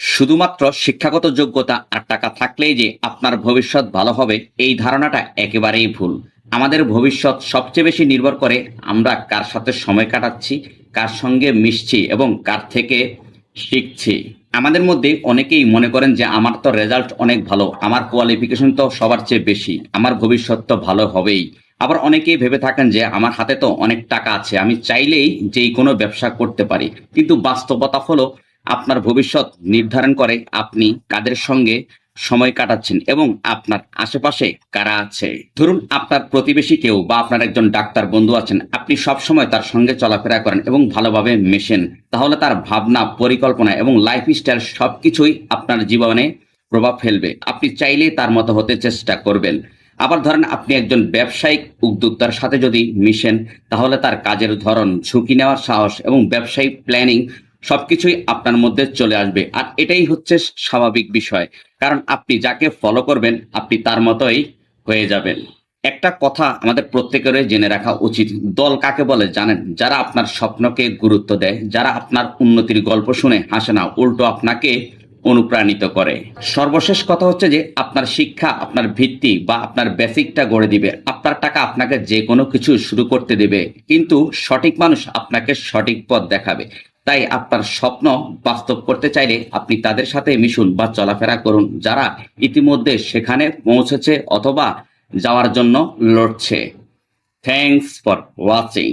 শুধুমাত্র শিক্ষাগত যোগ্যতা আর টাকা থাকলেই যে আপনার ভবিষ্যৎ ভালো হবে, এই ধারণাটা একেবারেই ভুল। আমাদের ভবিষ্যৎ সবচেয়ে বেশি নির্ভর করে আমরা কার সাথে সময় কাটাচ্ছি, কার সঙ্গে মিশছি এবং কার থেকে শিখছি। আমাদের মধ্যে অনেকেই মনে করেন যে আমার তো রেজাল্ট অনেক ভালো, আমার কোয়ালিফিকেশন তো সবার চেয়ে বেশি, আমার ভবিষ্যৎ তো ভালো হবেই। আবার অনেকেই ভেবে থাকেন যে আমার হাতে তো অনেক টাকা আছে, আমি চাইলেই যেই কোনো ব্যবসা করতে পারি। কিন্তু বাস্তবতা হলো আপনার ভবিষ্যৎ নির্ধারণ করে আপনি কাদের সঙ্গে সময় কাটাচ্ছেন এবং আপনার আশেপাশে কারা আছে। ধরুন আপনার প্রতিবেশী কেউ বা আপনার একজন ডাক্তার বন্ধু আছেন, আপনি সব সময় তার সঙ্গে চলাফেরা করেন এবং ভালোভাবে মেশেন, তাহলে তার ভাবনা, পরিকল্পনা এবং লাইফস্টাইল সবকিছুই আপনার জীবনে প্রভাব ফেলবে। আপনি চাইলেই তার মতো হতে চেষ্টা করবেন। আবার ধরেন আপনি একজন ব্যবসায়িক উদ্যোক্তার সাথে যদি মিশেন, তাহলে তার কাজের ধরন, ঝুঁকি নেওয়ার সাহস এবং ব্যবসায়িক প্ল্যানিং সবকিছুই আপনার মধ্যে চলে আসবে। আর এটাই হচ্ছে স্বাভাবিক বিষয়, কারণ আপনি যাকে ফলো করবেন আপনি তার মতোই হয়ে যাবেন। একটা কথা আমাদের প্রত্যেকেরই জেনে রাখা উচিত, দল কাকে বলে জানেন? যারা আপনার স্বপ্নকে গুরুত্ব দেয়, যারা আপনার উন্নতির গল্প শুনে হাসে না, উল্টো আপনাকে অনুপ্রাণিত করে। সর্বশেষ কথা হচ্ছে যে আপনার শিক্ষা আপনার ভিত্তি বা আপনার বেসিকটা গড়ে দিবে। আপনার টাকা আপনাকে যে কোনো কিছু শুরু করতে দেবে, কিন্তু সঠিক মানুষ আপনাকে সঠিক পথ দেখাবে। তাই আপনার স্বপ্ন বাস্তব করতে চাইলে আপনি তাদের সাথে মিশুন বা চলাফেরা করুন যারা ইতিমধ্যে সেখানে পৌঁছেছে অথবা যাওয়ার জন্য লড়ছে। Thanks for watching.